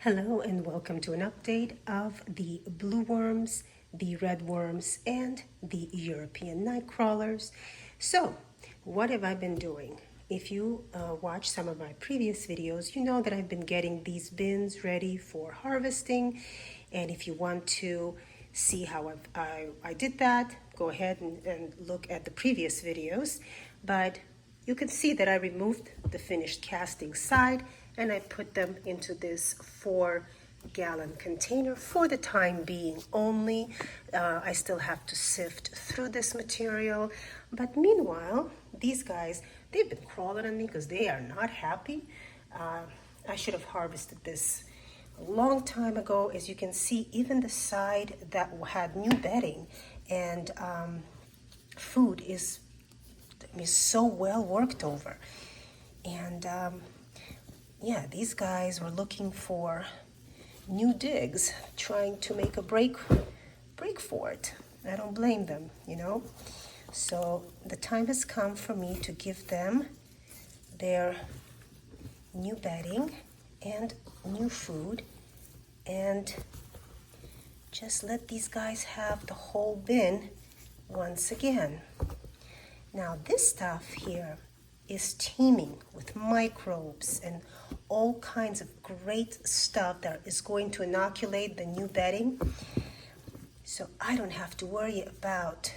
Hello and welcome to an update of the blue worms, the red worms, and the European Nightcrawlers. So, what have I been doing? If you watch some of my previous videos, you know that I've been getting these bins ready for harvesting. And if you want to see how I did that, go ahead and look at the previous videos. But you can see that I removed the finished casting side and I put them into this 4-gallon container for the time being only. I still have to sift through this material. But meanwhile, these guys, they've been crawling on me because they are not happy. I should have harvested this a long time ago. As you can see, even the side that had new bedding and food is so well worked over. And yeah, these guys were looking for new digs, trying to make a break for it. I don't blame them, you know. So the time has come for me to give them their new bedding and new food, and just let these guys have the whole bin once again. Now this stuff here is teeming with microbes and all kinds of great stuff that is going to inoculate the new bedding. So I don't have to worry about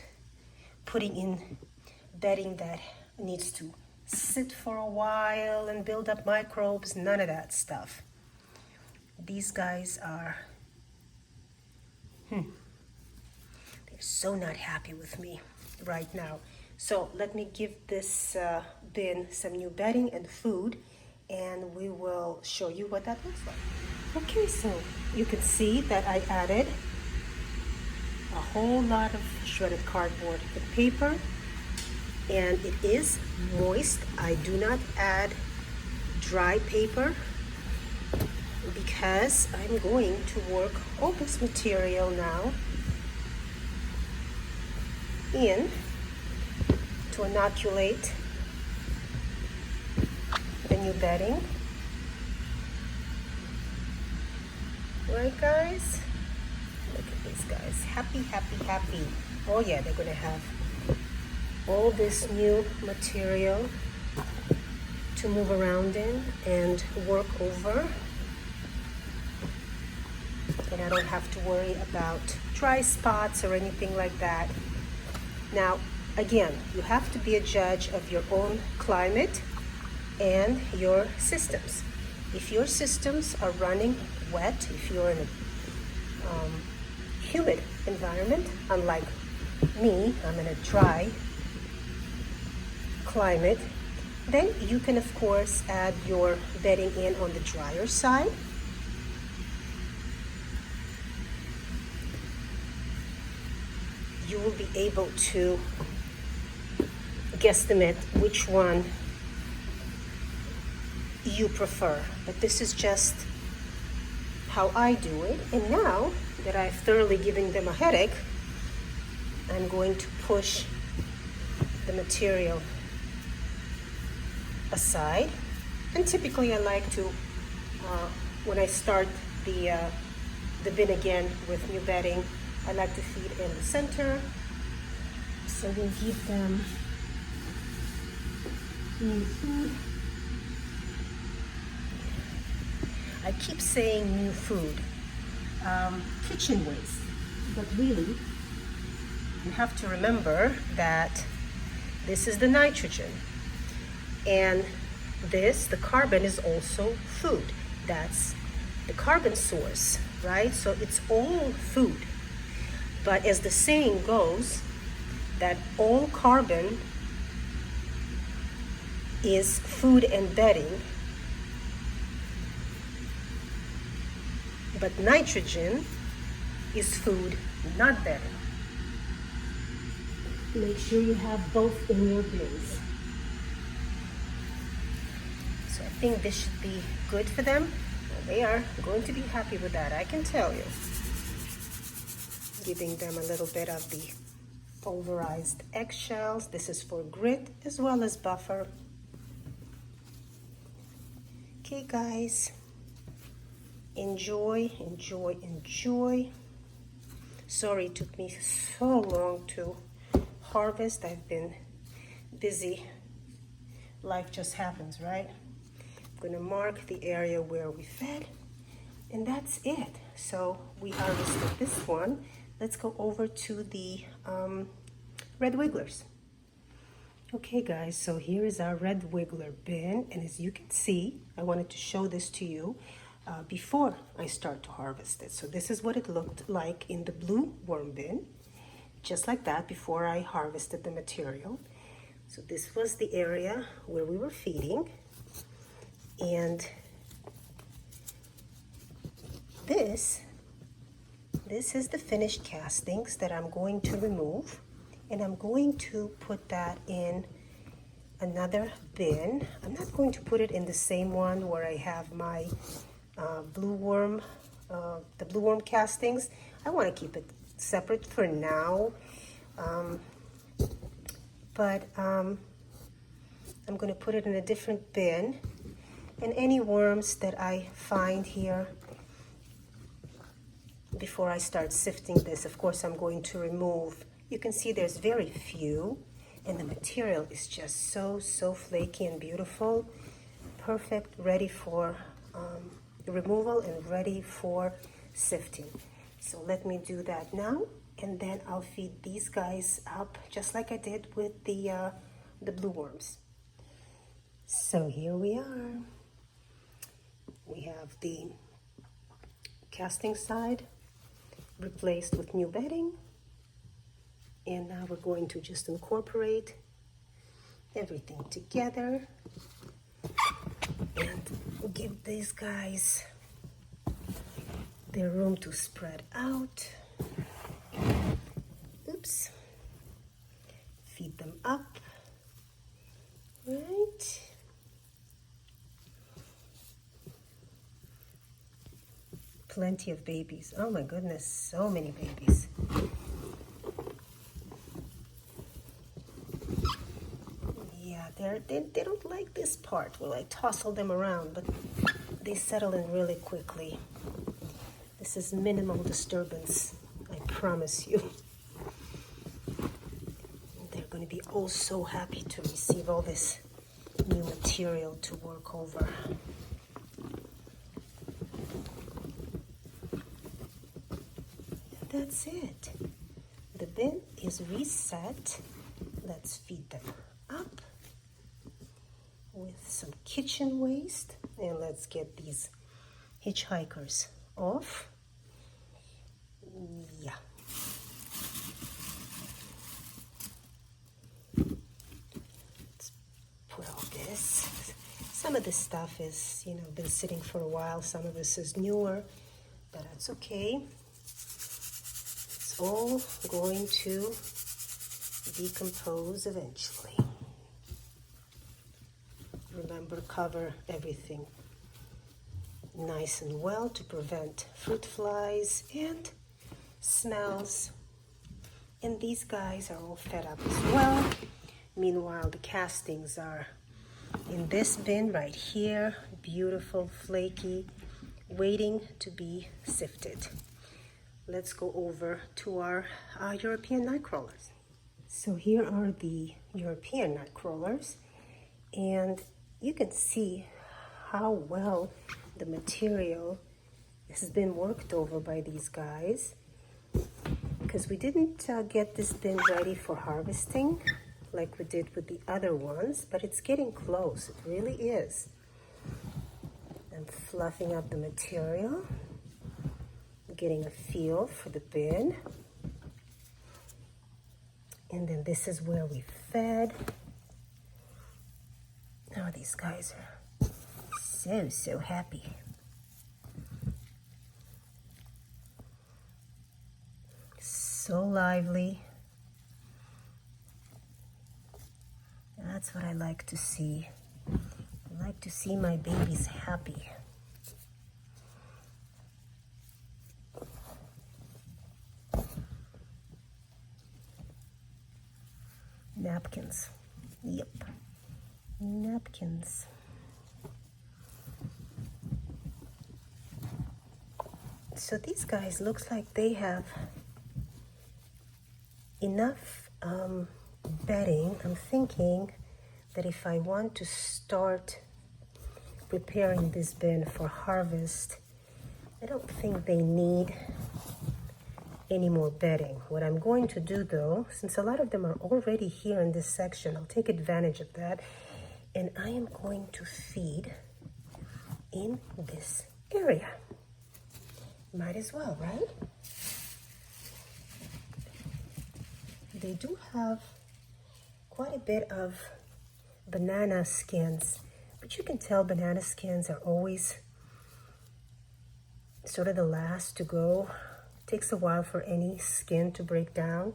putting in bedding that needs to sit for a while and build up microbes, none of that stuff. These guys are, they're so not happy with me right now. So let me give this bin some new bedding and food, and we will show you what that looks like. Okay, so you can see that I added a whole lot of shredded cardboard and paper, and it is moist. I do not add dry paper because I'm going to work all this material now in to inoculate the new bedding. Right, guys? Look at these guys. Happy, happy, happy. Oh yeah, they're gonna have all this new material to move around in and work over. And I don't have to worry about dry spots or anything like that. Now, again, you have to be a judge of your own climate and your systems. If your systems are running wet, if you're in a humid environment, unlike me, I'm in a dry climate, then you can of course add your bedding in on the drier side. You will be able to guesstimate which one you prefer, but this is just how I do it. And now that I've thoroughly given them a headache, I'm going to push the material aside. And typically I like to, when I start the bin again with new bedding, I like to feed in the center. So we'll give them new food. I keep saying new food, kitchen waste, but really you have to remember that this is the nitrogen, and this, the carbon, is also food. That's the carbon source, right? So it's all food. But as the saying goes, that all carbon is food and bedding, but nitrogen is food, not bedding. Make sure you have both in your bins. So I think this should be good for them. Well, they are going to be happy with that, I can tell you. Giving them a little bit of the pulverized eggshells. This is for grit as well as buffer. Okay, guys. enjoy, enjoy, enjoy. Sorry it took me so long to harvest. I've been busy. Life just happens, right? I'm gonna mark the area where we fed, and that's it. So we harvested this one. Let's go over to the red wigglers. Okay guys, so here is our red wiggler bin, and as you can see, I wanted to show this to you before I start to harvest it. So this is what it looked like in the blue worm bin, just like that before I harvested the material. So this was the area where we were feeding, and this is the finished castings that I'm going to remove, and I'm going to put that in another bin. I'm not going to put it in the same one where I have my blue worm, the blue worm castings. I want to keep it separate for now, but I'm going to put it in a different bin, and any worms that I find here before I start sifting this, of course, I'm going to remove. You can see there's very few, and the material is just so flaky and beautiful. Perfect, ready for removal and ready for sifting. So let me do that now, and then I'll feed these guys up just like I did with the blue worms. So here we are. We have the casting side replaced with new bedding, and now we're going to just incorporate everything together and give these guys their room to spread out. Oops. Feed them up, right? Plenty of babies. Oh my goodness, so many babies. Yeah, they don't like this part where I tossle them around, but they settle in really quickly. This is minimal disturbance, I promise you. They're going to be oh so happy to receive all this new material to work over. That's it. The bin is reset. Let's feed them up with some kitchen waste, and let's get these hitchhikers off. Yeah. Let's put all this. Some of this stuff is, been sitting for a while. Some of this is newer, but that's okay. All going to decompose eventually. Remember, cover everything nice and well to prevent fruit flies and smells. And these guys are all fed up as well. Meanwhile, the castings are in this bin right here, beautiful, flaky, waiting to be sifted. Let's go over to our European Nightcrawlers. So here are the European Nightcrawlers, and you can see how well the material has been worked over by these guys, because we didn't get this bin ready for harvesting like we did with the other ones, but it's getting close. It really is. I'm fluffing up the material, getting a feel for the bin, and then this is where we fed. Oh, these guys are so happy. So lively. That's what I like to see. I like to see my babies happy. Napkins. Yep. Napkins. So these guys looks like they have enough bedding. I'm thinking that if I want to start preparing this bin for harvest, I don't think they need any more bedding. What I'm going to do though, since a lot of them are already here in this section, I'll take advantage of that, and I am going to feed in this area. Might as well, right? They do have quite a bit of banana skins, but you can tell banana skins are always sort of the last to go. It takes a while for any skin to break down.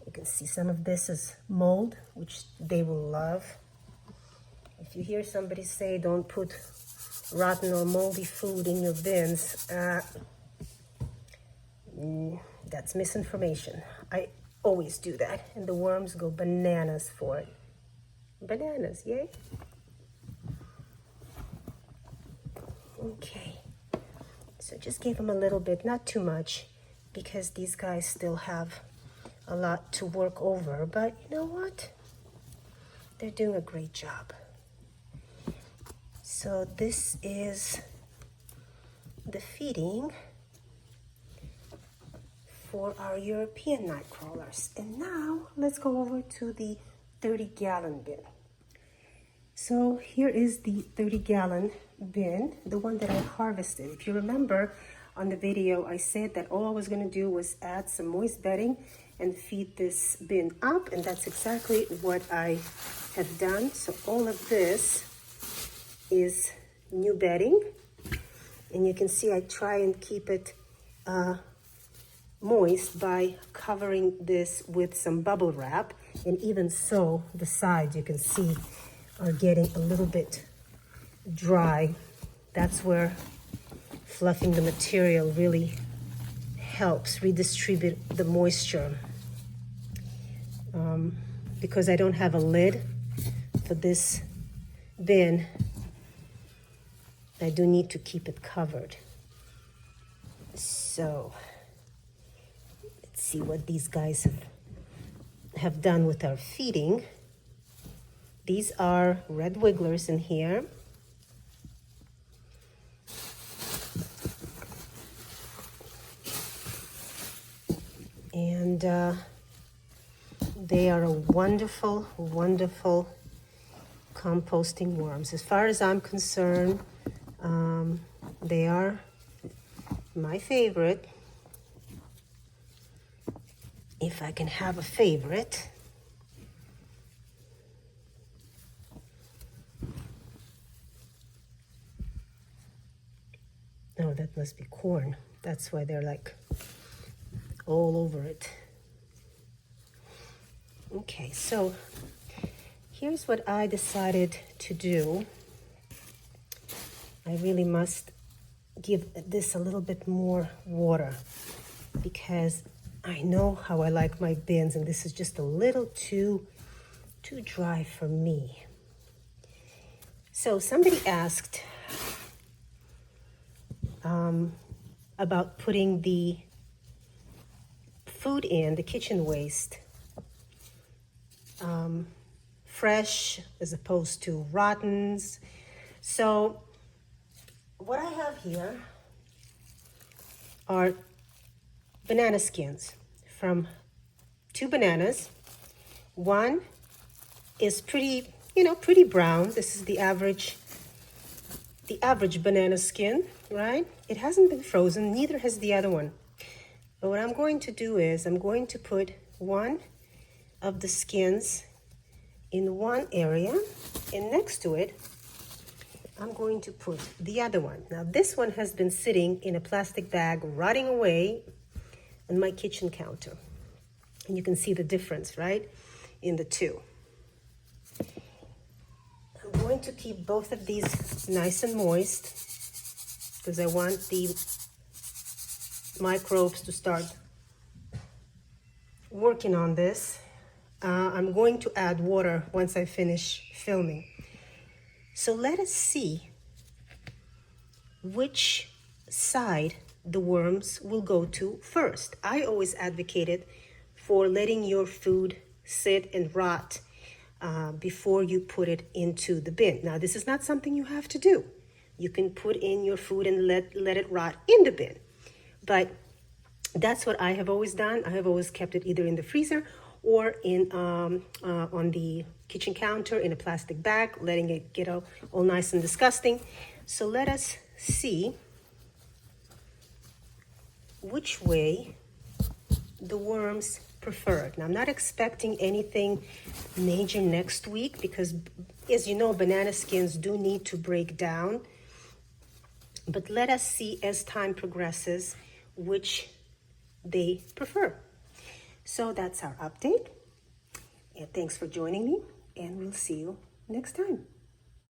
You can see some of this is mold, which they will love. If you hear somebody say don't put rotten or moldy food in your bins, that's misinformation. I always do that, and the worms go bananas for it. Bananas, yay? Okay, so just give them a little bit, not too much, because these guys still have a lot to work over, but you know what? They're doing a great job. So this is the feeding for our European Nightcrawlers. And now let's go over to the 30-gallon bin. So here is the 30-gallon bin, the one that I harvested. If you remember on the video, I said that all I was going to do was add some moist bedding and feed this bin up, and that's exactly what I have done. So all of this is new bedding, and you can see I try and keep it moist by covering this with some bubble wrap, and even so the sides you can see are getting a little bit dry. That's where fluffing the material really helps redistribute the moisture. Because I don't have a lid for this bin, I do need to keep it covered. So let's see what these guys have done with our feeding. These are red wigglers in here. And they are a wonderful, wonderful composting worms. As far as I'm concerned, they are my favorite. If I can have a favorite. Oh, that must be corn. That's why they're like all over it. Okay, so here's what I decided to do. I really must give this a little bit more water because I know how I like my bins, and this is just a little too dry for me. So somebody asked about putting the food in, the kitchen waste, fresh as opposed to rottens. So what I have here are banana skins from 2 bananas. One is pretty brown. This is the average banana skin, right? It hasn't been frozen, neither has the other one. But what I'm going to do is I'm going to put one of the skins in one area, and next to it, I'm going to put the other one. Now this one has been sitting in a plastic bag, rotting away on my kitchen counter. And you can see the difference, right, in the two. I'm going to keep both of these nice and moist because I want the microbes to start working on this. I'm going to add water once I finish filming. So let us see which side the worms will go to first. I always advocated for letting your food sit and rot before you put it into the bin. Now, this is not something you have to do. You can put in your food and let it rot in the bin. But that's what I have always done. I have always kept it either in the freezer or in on the kitchen counter in a plastic bag, letting it get all nice and disgusting. So let us see which way the worms prefer. Now, I'm not expecting anything major next week because, as you know, banana skins do need to break down. But let us see as time progresses which they prefer. So that's our update. And thanks for joining me, and we'll see you next time.